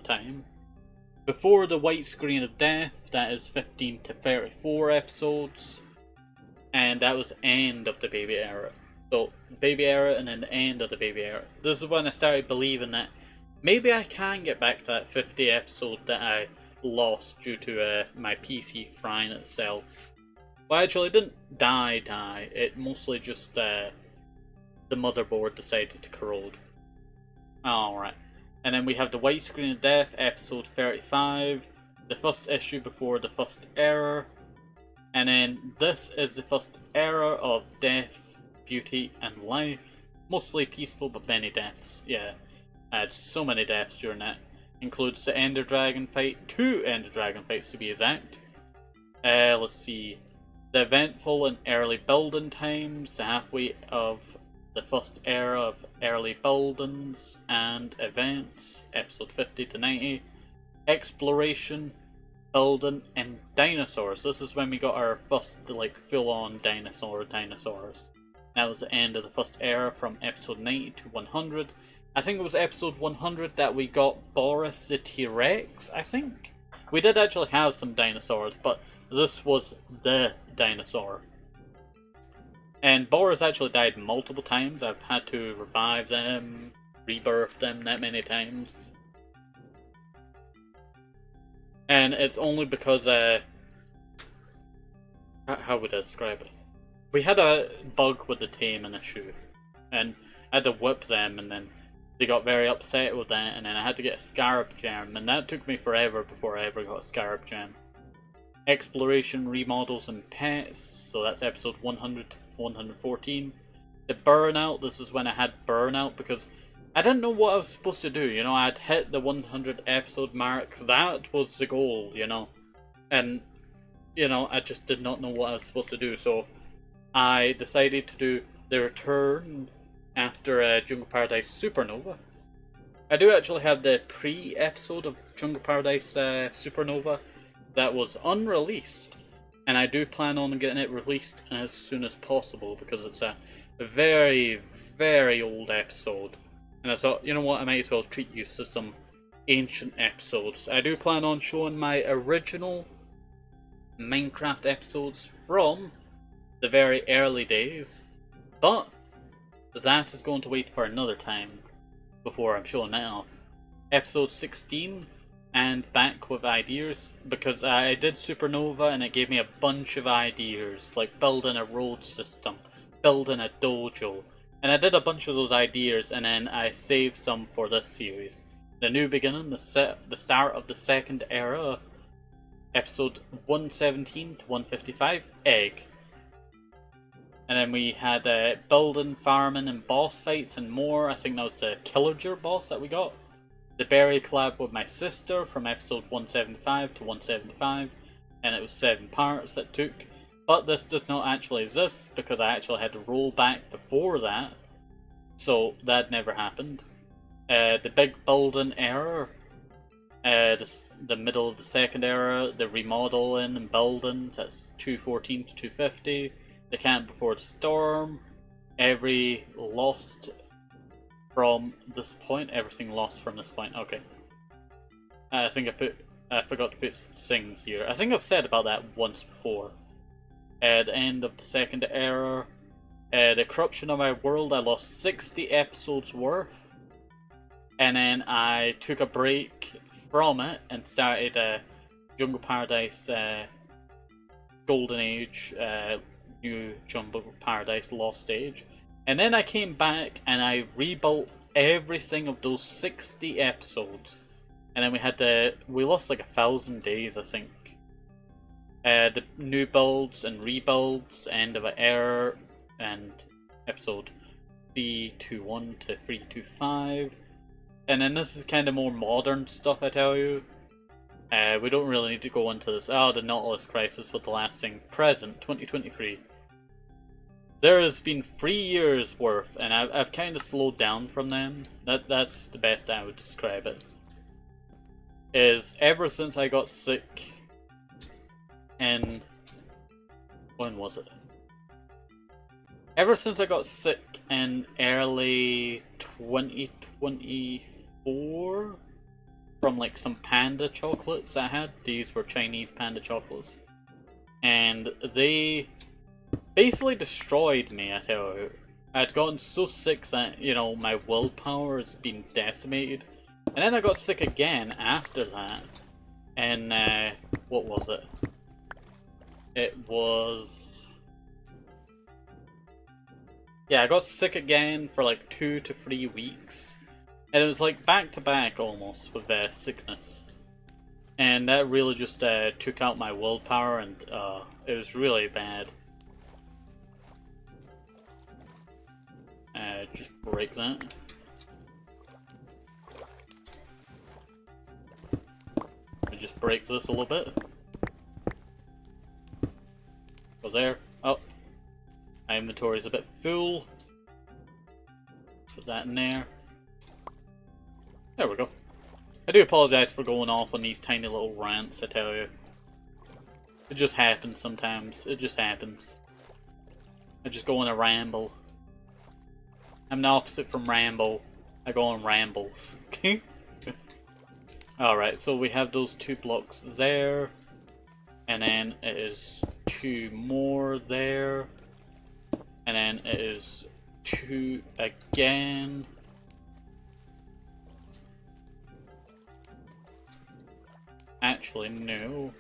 time. Before the White Screen of Death, that is 15 to 34 episodes. And that was the end of the baby era. So, baby era and then the end of the baby era. This is when I started believing that maybe I can get back to that 50 episode that I lost due to my PC frying itself. Well, actually, it didn't die. It mostly just, the motherboard decided to corrode. Alright. And then we have the White Screen of Death, episode 35. The first issue before the first era. And then this is the first era of death, beauty, and life. Mostly peaceful, but many deaths. Yeah, I had so many deaths during that. Includes the Ender Dragon fight, 2 Ender Dragon fights to be exact. Let's see. The eventful and early building times, the halfway of the first era of early buildings and events, episode 50 to 90. Exploration, building, and dinosaurs. This is when we got our first full-on dinosaurs. That was the end of the first era from episode 90 to 100. I think it was episode 100 that we got Boris the T-Rex, I think. We did actually have some dinosaurs, but this was the dinosaur. And Boris actually died multiple times. I've had to revive them, rebirth them that many times. And it's only because, how would I describe it? We had a bug with the taming issue, and I had to whip them, and then they got very upset with that, and then I had to get a scarab gem, and that took me forever before I ever got a scarab gem. Exploration, remodels, and pets, so that's episode 100 to 114. The burnout, this is when I had burnout, because I didn't know what I was supposed to do, you know, I'd hit the 100 episode mark, that was the goal, you know, and, you know, I just did not know what I was supposed to do, so I decided to do the return after Jungle Paradise Supernova. I do actually have the pre-episode of Jungle Paradise Supernova that was unreleased, and I do plan on getting it released as soon as possible because it's a very, very old episode. And I thought, you know what, I might as well treat you to some ancient episodes. I do plan on showing my original Minecraft episodes from the very early days, but that is going to wait for another time before I'm showing that off. Episode 16 and back with ideas, because I did Supernova and it gave me a bunch of ideas, like building a road system, building a dojo, and I did a bunch of those ideas and then I saved some for this series. The New Beginning, the start of the second era, episode 117 to 155, Egg. And then we had building, farming, and boss fights and more. I think that was the Killager boss that we got. The Berry collab with my sister from episode 175 to 175, and it was 7 parts that took. But this does not actually exist because I actually had to roll back before that, so that never happened. The big building era, the middle of the second era, the remodeling and building, that's 214 to 250. The Camp Before the Storm, every lost from this point, everything lost from this point. Okay, I think I forgot to put Sing here. I think I've said about that once before. The end of the second era, the corruption of my world. I lost 60 episodes worth, and then I took a break from it and started Jungle Paradise Golden Age, New Jungle Paradise Lost Age, and then I came back and I rebuilt every single of those 60 episodes, and then we lost like 1,000 days, I think. The new builds and rebuilds, end of an era, and episode 321 to 325, and then this is kind of more modern stuff, I tell you. We don't really need to go into this. Oh, the Nautilus Crisis was the last thing. Present, 2023. There has been 3 years worth, and I've kind of slowed down from them. That's the best I would describe it. Is ever since I got sick, and when was it? Ever since I got sick in early 2024, from like some panda chocolates I had. These were Chinese panda chocolates. And they basically destroyed me, I tell you. I'd gotten so sick that, you know, my willpower has been decimated. And then I got sick again after that. And, what was it? It was... Yeah, I got sick again for like 2 to 3 weeks. And it was like back to back almost with sickness. And that really just took out my willpower, and it was really bad. Just break that. Just break this a little bit. Go there. Oh, my inventory is a bit full. Put that in there. There we go. I do apologize for going off on these tiny little rants, I tell you. It just happens sometimes. It just happens. I just go on a ramble. I'm the opposite from ramble. I go on rambles. Alright, so we have those 2 blocks there. And then it is 2 more there. And then it is 2 again. Actually, no.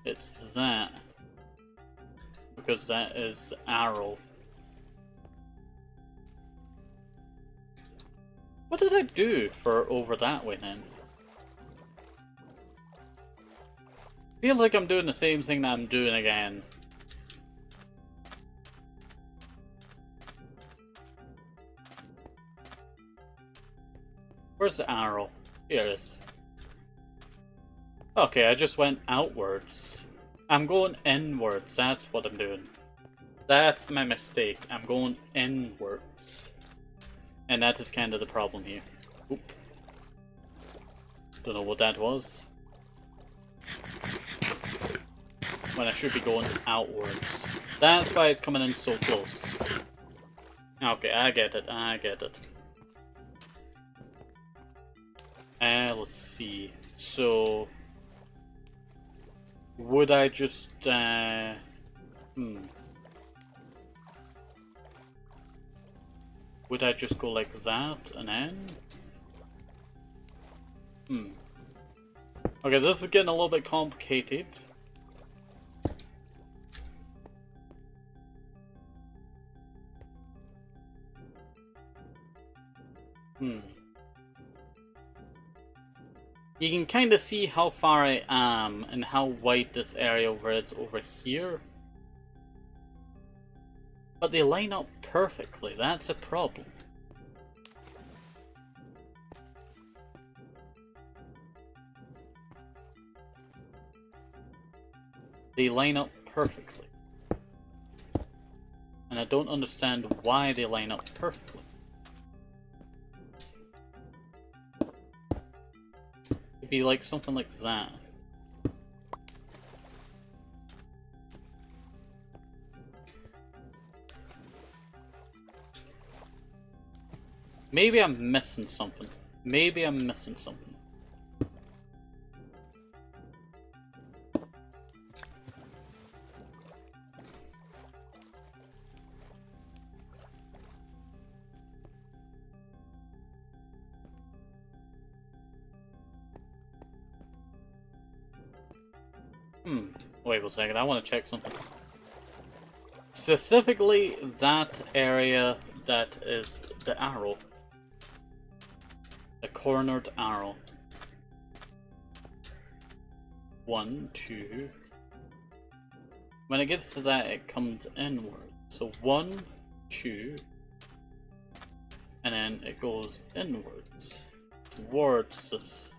It's that. Because that is arrow. What did I do for over that way then? Feels like I'm doing the same thing that I'm doing again. Where's the arrow? Here it is. Okay, I just went outwards. I'm going inwards, that's what I'm doing. That's my mistake. I'm going inwards. And that is kind of the problem here. Oop. Don't know what that was. When I should be going outwards. That's why it's coming in so close. Okay, I get it, I get it. Let's see. So... would I just, would I just go like that, and then? Okay, this is getting a little bit complicated. You can kind of see how far I am and how wide this area over is over here. But they line up perfectly, that's a problem. They line up perfectly. And I don't understand why they line up perfectly. It'd be like something like that. Maybe I'm missing something. Maybe I'm missing something. Wait a second, I want to check something. Specifically, that area that is the arrow. The cornered arrow. 1, 2. When it gets to that, it comes inward. So 1, 2. And then it goes inwards. Towards this.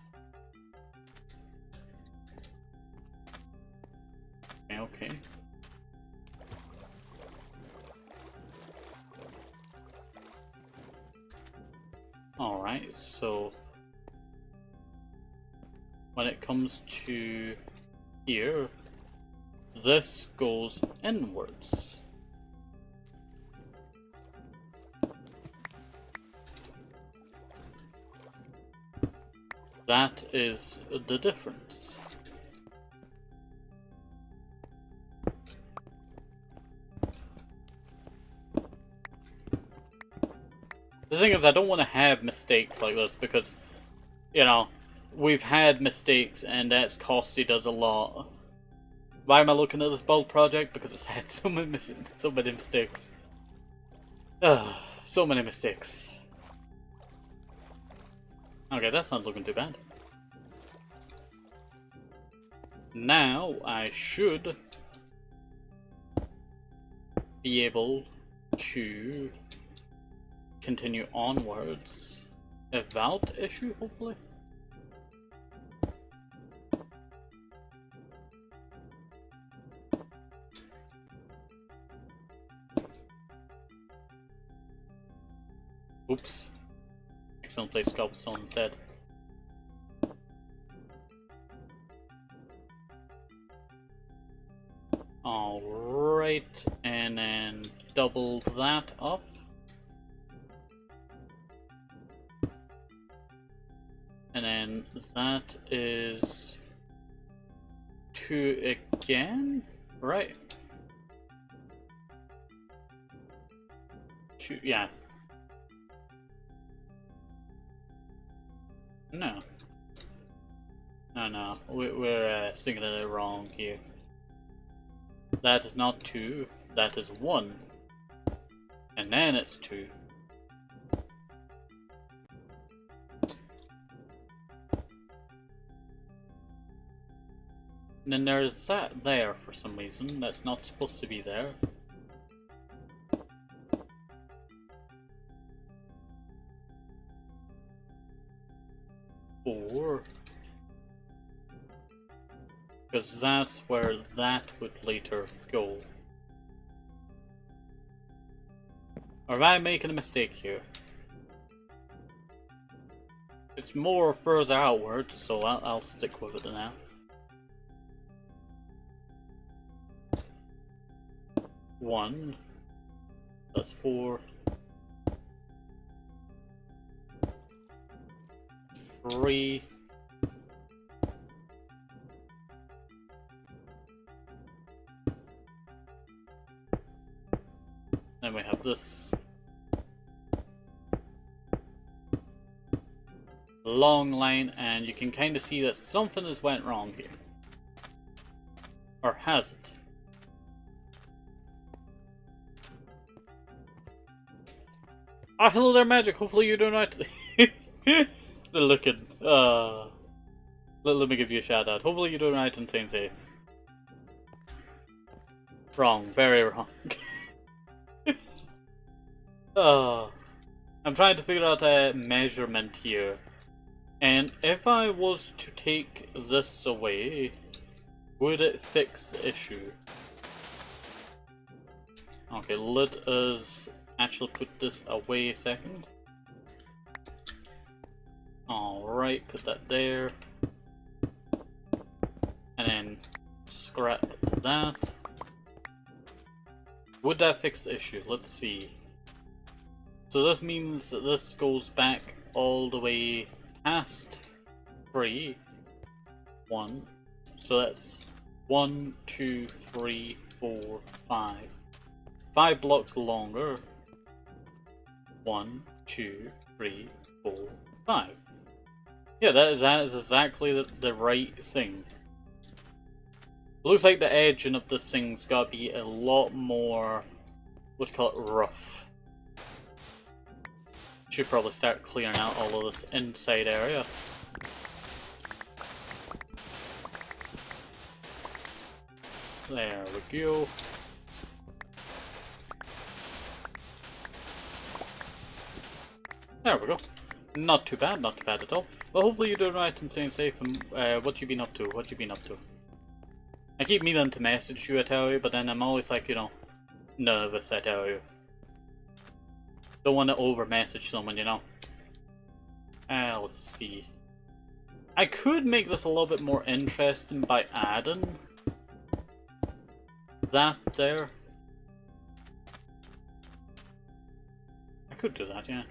Okay. Alright, so when it comes to here, this goes inwards. That is the difference. The thing is, I don't want to have mistakes like this because, you know, we've had mistakes and that's costed us a lot. Why am I looking at this build project? Because it's had so many mistakes. Ugh, so many mistakes. Okay, that's not looking too bad. Now I should be able to continue onwards without issue, hopefully. Oops. Excellent place cobblestone instead. Alright, and then double that up. And then that is 2 again, right? 2, yeah. No. No, we're thinking of it wrong here. That is not 2, that is 1. And then it's 2. And then there's that there for some reason, that's not supposed to be there. Because that's where that would later go. Or am I making a mistake here? It's more further outwards, so I'll stick with it now. One. That's 4. 3. Then we have this long line, and you can kind of see that something has went wrong here. Or has it? Ah, hello there, Magic. Hopefully you're doing right. Looking. Let me give you a shout out. Hopefully you're doing right and staying safe. Wrong. Very wrong. I'm trying to figure out a measurement here. And if I was to take this away, would it fix the issue? Okay, let us actually put this away a second. Alright, put that there. And then scrap that. Would that fix the issue? Let's see. So this means that this goes back all the way past 3. 1. So that's 1, 2, 3, 4, 5. 5 blocks longer. 1, 2, 3, 4, 5. Yeah, that is exactly the right thing. It looks like the edging of this thing's gotta be a lot more, what do you call it, rough. Should probably start clearing out all of this inside area. There we go. There we go. Not too bad at all. Well, hopefully you're doing right and staying safe. And what you been up to? What you been up to? I keep meaning to message you, I tell you, but then I'm always like, you know, nervous, I tell you. Don't want to over-message someone, you know. Let's see. I could make this a little bit more interesting by adding that there. I could do that, yeah.